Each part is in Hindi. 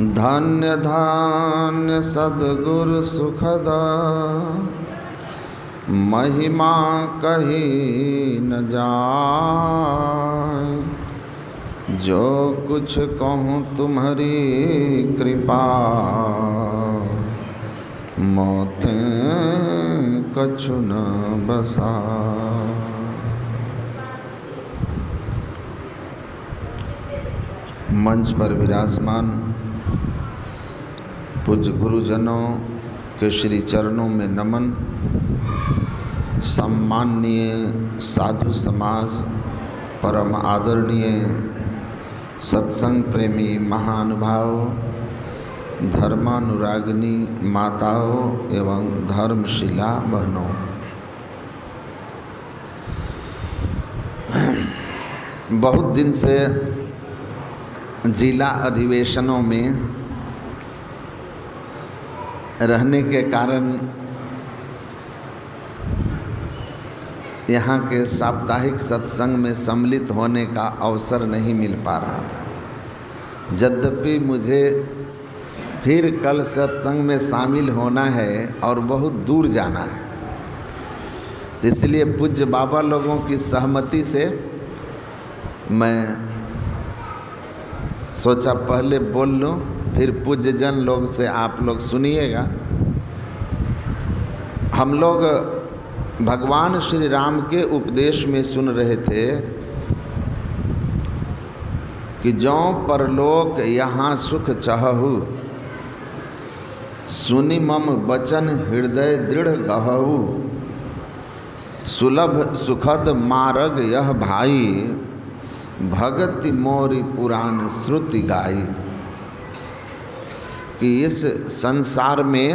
धन्य धान्य सद्गुरु सुखदा, महिमा कही न जाए। जो कुछ कहूँ तुम्हारी कृपा, मोते कछु न बसा। मंच पर विराजमान पूज्य गुरुजनों के श्री चरणों में नमन। सम्माननीय साधु समाज, परम आदरणीय सत्संग प्रेमी महानुभाव, धर्मानुरागिनी माताओं एवं धर्मशिला बहनों, बहुत दिन से जिला अधिवेशनों में रहने के कारण यहाँ के साप्ताहिक सत्संग में सम्मिलित होने का अवसर नहीं मिल पा रहा था। यद्यपि मुझे फिर कल सत्संग में शामिल होना है और बहुत दूर जाना है, तो इसलिए पूज्य बाबा लोगों की सहमति से मैं सोचा पहले बोल लूँ, फिर पूज्य जन लोग से आप लोग सुनिएगा। हम लोग भगवान श्री राम के उपदेश में सुन रहे थे कि जौ परलोक यहाँ सुख चाहु, सुनि मम बचन हृदय दृढ़ गहु। सुलभ सुखद मार्ग यह भाई, भगति मोरी पुराण श्रुति गाई। कि इस संसार में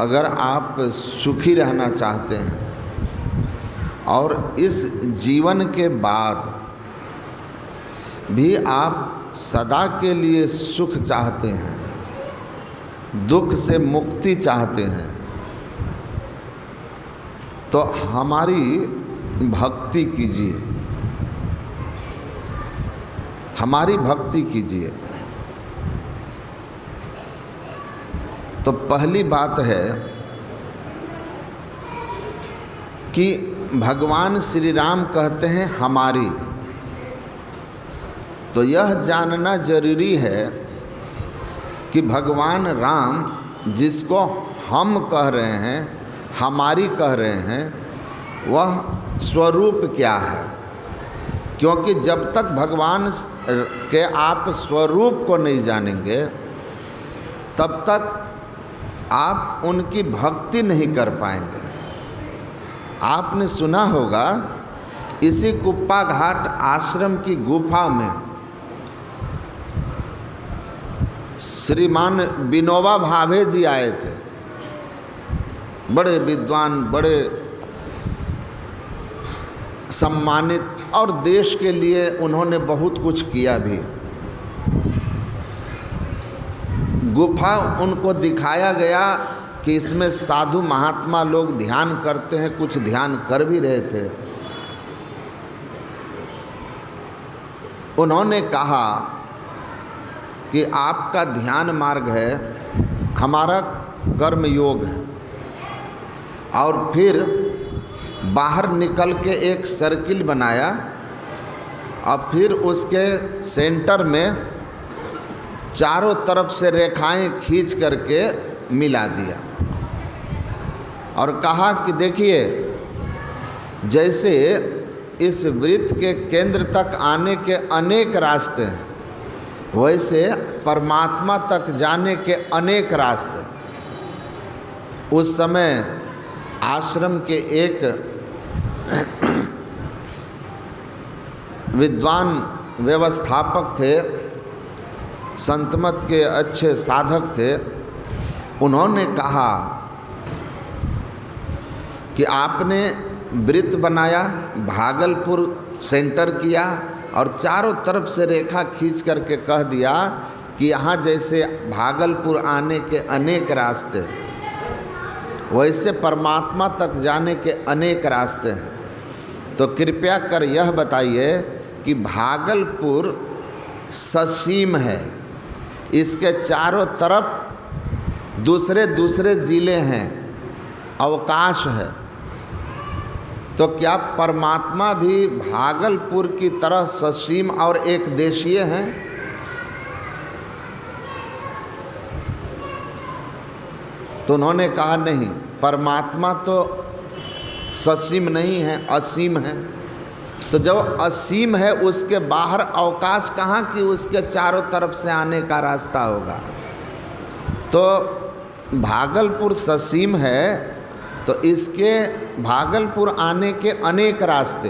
अगर आप सुखी रहना चाहते हैं और इस जीवन के बाद भी आप सदा के लिए सुख चाहते हैं, दुख से मुक्ति चाहते हैं, तो हमारी भक्ति कीजिए, हमारी भक्ति कीजिए। तो पहली बात है कि भगवान श्री राम कहते हैं हमारी, तो यह जानना जरूरी है कि भगवान राम जिसको हम कह रहे हैं, हमारी कह रहे हैं, वह स्वरूप क्या है। क्योंकि जब तक भगवान के आप स्वरूप को नहीं जानेंगे, तब तक आप उनकी भक्ति नहीं कर पाएंगे। आपने सुना होगा इसी कुप्पा घाट आश्रम की गुफा में श्रीमान विनोबा भावे जी आए थे। बड़े विद्वान, बड़े सम्मानित, और देश के लिए उन्होंने बहुत कुछ किया भी। गुफा उनको दिखाया गया कि इसमें साधु महात्मा लोग ध्यान करते हैं, कुछ ध्यान कर भी रहे थे। उन्होंने कहा कि आपका ध्यान मार्ग है, हमारा कर्म योग है। और फिर बाहर निकल के एक सर्किल बनाया और फिर उसके सेंटर में चारों तरफ से रेखाएं खींच करके मिला दिया और कहा कि देखिए, जैसे इस वृत्त के केंद्र तक आने के अनेक रास्ते हैं, वैसे परमात्मा तक जाने के अनेक रास्ते। उस समय आश्रम के एक विद्वान व्यवस्थापक थे, संतमत के अच्छे साधक थे। उन्होंने कहा कि आपने वृत्त बनाया, भागलपुर सेंटर किया और चारों तरफ से रेखा खींच करके कह दिया कि यहाँ जैसे भागलपुर आने के अनेक रास्ते, वैसे परमात्मा तक जाने के अनेक रास्ते हैं। तो कृपया कर यह बताइए कि भागलपुर ससीम है, इसके चारों तरफ दूसरे दूसरे जिले हैं, अवकाश है। तो क्या परमात्मा भी भागलपुर की तरह ससीम और एक देशीय हैं? तो उन्होंने कहा नहीं, परमात्मा तो ससीम नहीं है, असीम है। तो जब असीम है उसके बाहर अवकाश कहाँ कि उसके चारों तरफ से आने का रास्ता होगा। तो भागलपुर ससीम है तो इसके भागलपुर आने के अनेक रास्ते,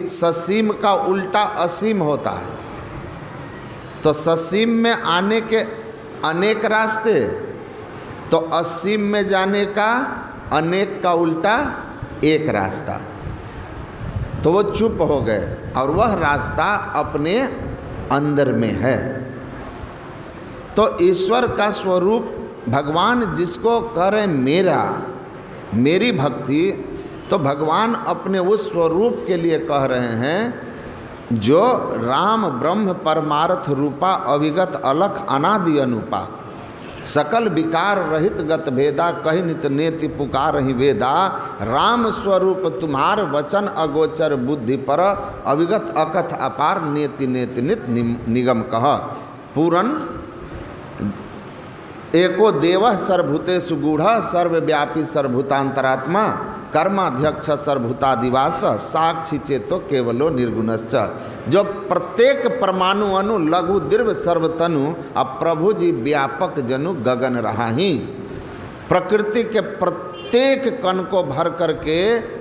ससीम का उल्टा असीम होता है। तो ससीम में आने के अनेक रास्ते, तो असीम में जाने का अनेक का उल्टा एक रास्ता। तो वो चुप हो गए और वह रास्ता अपने अंदर में है। तो ईश्वर का स्वरूप भगवान जिसको करे मेरा, मेरी भक्ति, तो भगवान अपने उस स्वरूप के लिए कह रहे हैं जो राम ब्रह्म परमार्थ रूपा अविगत अलख अनादि अनुपा, सकल विकार रहित गत भेदा, कहि नित नेति पुकार ही वेदा, राम स्वरूप तुम्हार वचन अगोचर बुद्धि पर, अविगत अकथ अपार नेति नेति नित निगम कह, पूरन एको देवः सर्वभूतेषु गूढ़ः, सर्वव्यापी सर्वभूतांतरात्मा, कर्माध्यक्ष सर्वभूतादिवास, साक्षी चेतो केवलो निर्गुणश्च। जो प्रत्येक परमाणु अनु लघु दीर्घ सर्वतनु, अब प्रभु जी व्यापक जनु गगन रहा ही। प्रकृति के प्रत्येक कण को भर करके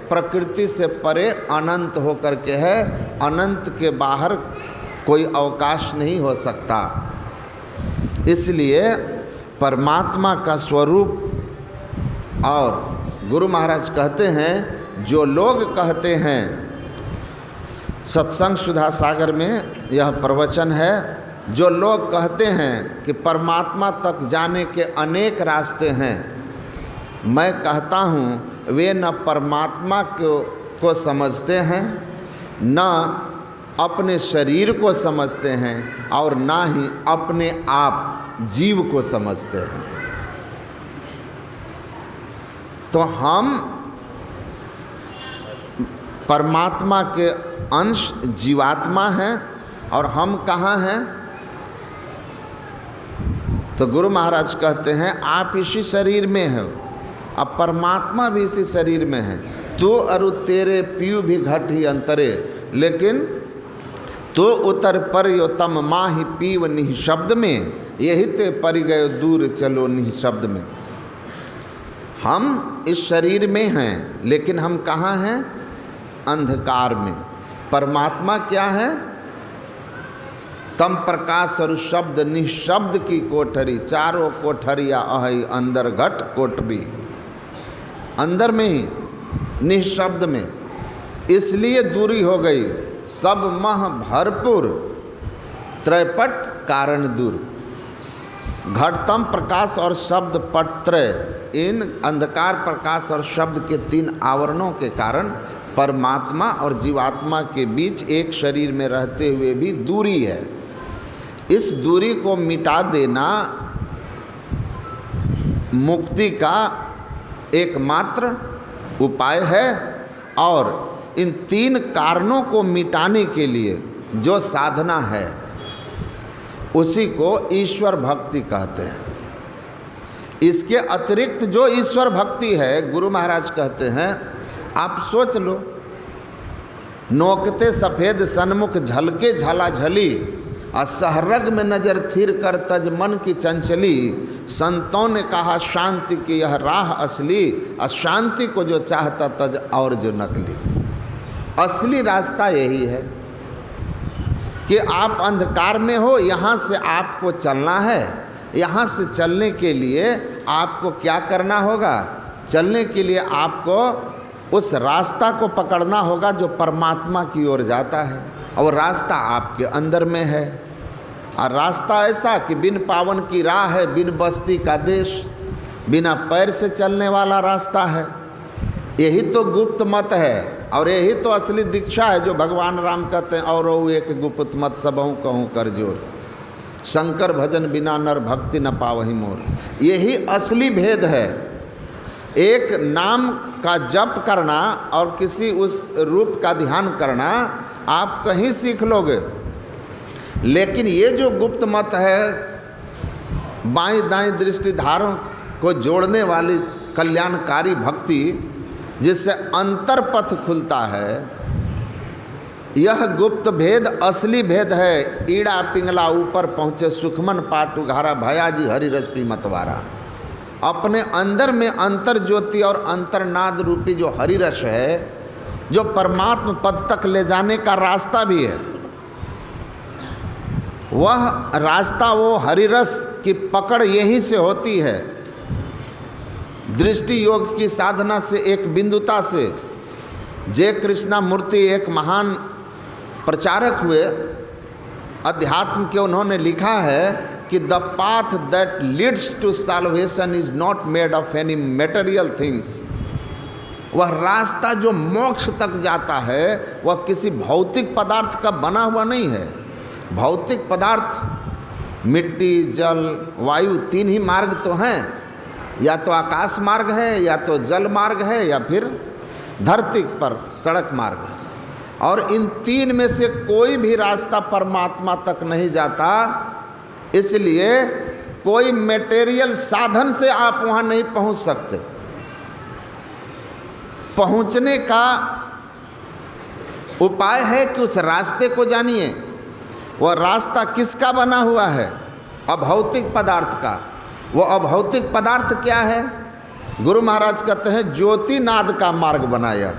प्रकृति से परे अनंत हो करके है, अनंत के बाहर कोई अवकाश नहीं हो सकता। इसलिए परमात्मा का स्वरूप, और गुरु महाराज कहते हैं जो लोग कहते हैं, सत्संग सुधा सागर में यह प्रवचन है, जो लोग कहते हैं कि परमात्मा तक जाने के अनेक रास्ते हैं, मैं कहता हूँ वे न परमात्मा को समझते हैं, न अपने शरीर को समझते हैं, और ना ही अपने आप जीव को समझते हैं। तो हम परमात्मा के अंश जीवात्मा हैं, और हम कहाँ हैं? तो गुरु महाराज कहते हैं आप इसी शरीर में हो, अब परमात्मा भी इसी शरीर में है। तो अरु तेरे पीयू भी घट ही अंतरे, लेकिन तो उतर पर यो तम माही पीव निह शब्द में, यही ते परि गयो दूर चलो निह शब्द में। हम इस शरीर में हैं, लेकिन हम कहाँ हैं? अंधकार में। परमात्मा क्या है? तम प्रकाश और शब्द निशब्द की कोठरी, चारों कोठरिया अहि अंदर घट कोठरी, अंदर में ही निशब्द में। इसलिए दूरी हो गई, सब मह भरपूर त्रैपट कारण दूर। घटतम प्रकाश और शब्द पटत्रय, इन अंधकार प्रकाश और शब्द के तीन आवरणों के कारण परमात्मा और जीवात्मा के बीच एक शरीर में रहते हुए भी दूरी है। इस दूरी को मिटा देना मुक्ति का एकमात्र उपाय है, और इन तीन कारणों को मिटाने के लिए जो साधना है उसी को ईश्वर भक्ति कहते हैं। इसके अतिरिक्त जो ईश्वर भक्ति है, गुरु महाराज कहते हैं आप सोच लो, नोकते सफ़ेद सन्मुख झलके झलाझली, असहरग में नज़र थिर कर तज मन की चंचली, संतों ने कहा शांति की यह राह असली, अशांति को जो चाहता तज और जो नकली। असली रास्ता यही है कि आप अंधकार में हो, यहाँ से आपको चलना है। यहाँ से चलने के लिए आपको क्या करना होगा? चलने के लिए आपको उस रास्ता को पकड़ना होगा जो परमात्मा की ओर जाता है, और रास्ता आपके अंदर में है। और रास्ता ऐसा कि बिन पावन की राह है, बिन बस्ती का देश, बिना पैर से चलने वाला रास्ता है। यही तो गुप्त मत है, और यही तो असली दीक्षा है जो भगवान राम कहते हैं, और एक गुप्त मत सबहु कहूँ कर जोर, शंकर भजन बिना नर भक्ति न पावहि मोर। यही असली भेद है। एक नाम का जप करना और किसी उस रूप का ध्यान करना आप कहीं सीख लोगे, लेकिन ये जो गुप्त मत है, बाईं दाईं दृष्टिधारों को जोड़ने वाली कल्याणकारी भक्ति, जिससे अंतर पथ खुलता है, यह गुप्त भेद असली भेद है। ईड़ा पिंगला ऊपर पहुँचे सुखमन पाट उघारा, भयाजी हरि रस पी मतवारा। अपने अंदर में अंतर ज्योति और अंतर्नाद रूपी जो हरि रस है, जो परमात्म पद तक ले जाने का रास्ता भी है, वह रास्ता, वो हरि रस की पकड़ यहीं से होती है। दृष्टि योग की साधना से, एक बिंदुता से। जय कृष्णा मूर्ति एक महान प्रचारक हुए अध्यात्म के, उन्होंने लिखा है कि the path that leads to salvation is not made of any material things. वह रास्ता जो मोक्ष तक जाता है, वह किसी भौतिक पदार्थ का बना हुआ नहीं है। भौतिक पदार्थ मिट्टी, जल, वायु, तीन ही मार्ग तो हैं। या तो आकाश मार्ग है, या तो जल मार्ग है, या फिर धरती पर सड़क मार्ग है। और इन तीन में से कोई भी रास्ता परमात्मा तक नहीं जाता। इसलिए कोई मटेरियल साधन से आप वहाँ नहीं पहुँच सकते। पहुँचने का उपाय है कि उस रास्ते को जानिए। वह रास्ता किसका बना हुआ है? अभौतिक पदार्थ का। वो अभौतिक पदार्थ क्या है? गुरु महाराज कहते हैं ज्योतिनाद का मार्ग बनाया।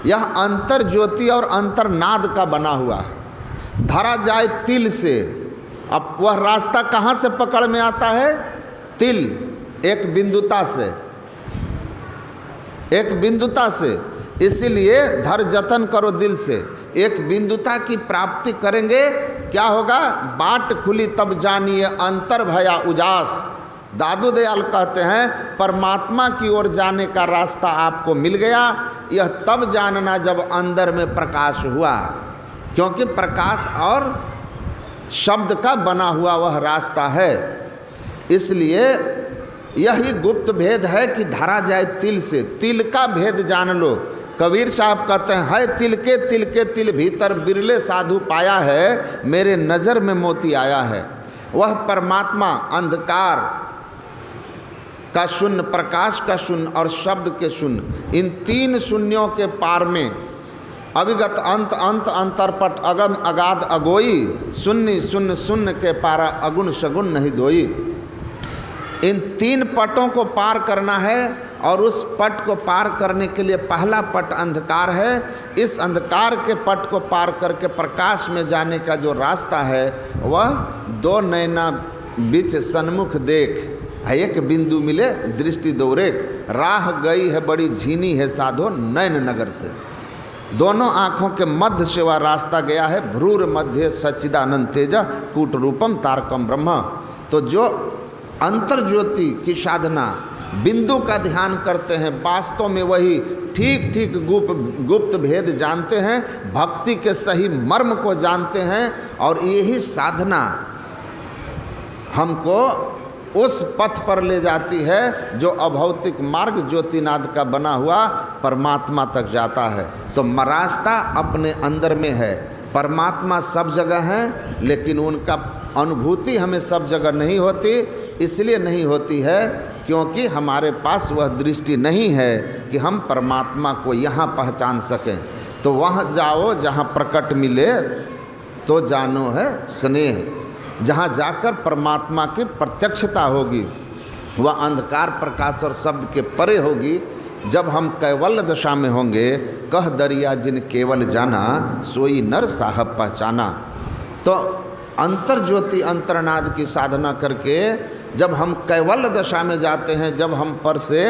यह अंतर ज्योति और अंतर्नाद का बना हुआ है। धरा जाए तिल से। अब वह रास्ता कहाँ से पकड़ में आता है? तिल, एक बिंदुता से, एक बिंदुता से। इसीलिए धर जतन करो दिल से। एक बिंदुता की प्राप्ति करेंगे, क्या होगा? बाट खुली तब जानिए अंतर भया उजास। दादू दयाल कहते हैं परमात्मा की ओर जाने का रास्ता आपको मिल गया। यह तब जानना जब अंदर में प्रकाश हुआ, क्योंकि प्रकाश और शब्द का बना हुआ वह रास्ता है। इसलिए यही गुप्त भेद है कि धरा जाए तिल से। तिल का भेद जान लो। कबीर साहब कहते हैं, है तिल के तिल भीतर बिरले साधु पाया है, मेरे नज़र में मोती आया है। वह परमात्मा अंधकार का शून्य, प्रकाश का शून्य और शब्द के शून्य, इन तीन शून्यों के पार में अविगत अंत अंत अंतरपट अगम अगाध अगोई, शून्य शून्य शून्य के पारा अगुण सगुण नहीं दोई। इन तीन पटों को पार करना है, और उस पट को पार करने के लिए पहला पट अंधकार है। इस अंधकार के पट को पार करके प्रकाश में जाने का जो रास्ता है, वह दो नैना बीच सन्मुख देख, एक बिंदु मिले दृष्टि दौरेक। राह गई है बड़ी झीनी है साधो नैन नगर से। दोनों आँखों के मध्य से वह रास्ता गया है। भ्रूर मध्य सच्चिदानंद तेज कूट रूपम तारकम ब्रह्म। तो जो अंतर ज्योति की साधना, बिंदु का ध्यान करते हैं, वास्तव में वही ठीक ठीक गुप्त भेद जानते हैं, भक्ति के सही मर्म को जानते हैं। और यही साधना हमको उस पथ पर ले जाती है जो अभौतिक मार्ग ज्योतिनाद का बना हुआ परमात्मा तक जाता है। तो रास्ता अपने अंदर में है। परमात्मा सब जगह है, लेकिन उनका अनुभूति हमें सब जगह नहीं होती। इसलिए नहीं होती है क्योंकि हमारे पास वह दृष्टि नहीं है कि हम परमात्मा को यहाँ पहचान सकें। तो वहाँ जाओ जहाँ प्रकट मिले तो जानो है स्नेह। जहाँ जाकर परमात्मा की प्रत्यक्षता होगी, वह अंधकार प्रकाश और शब्द के परे होगी। जब हम कैवल्य दशा में होंगे, कह दरिया जिन केवल जाना, सोई नर साहब पहचाना। तो अंतर ज्योति अंतर्नाद की साधना करके जब हम कैवल्य दशा में जाते हैं, जब हम पर से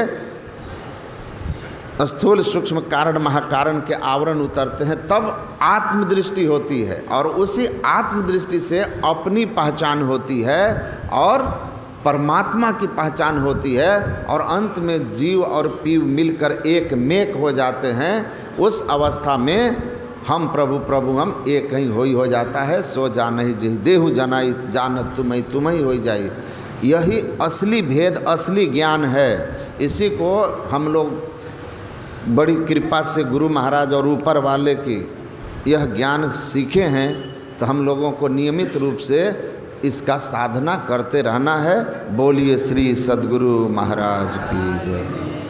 स्थूल सूक्ष्म कारण महाकारण के आवरण उतरते हैं, तब आत्मदृष्टि होती है। और उसी आत्मदृष्टि से अपनी पहचान होती है और परमात्मा की पहचान होती है। और अंत में जीव और पीव मिलकर एक मेक हो जाते हैं उस अवस्था में हम प्रभु प्रभु हम एक ही हो जाता है। सो जान ही जही देहु जनाई जानत तुम ही हो जाई। यही असली भेद, असली ज्ञान है। इसी को हम लोग बड़ी कृपा से गुरु महाराज और ऊपर वाले की यह ज्ञान सीखे हैं, तो हम लोगों को नियमित रूप से इसका साधना करते रहना है। बोलिए श्री सद्गुरु महाराज की जय।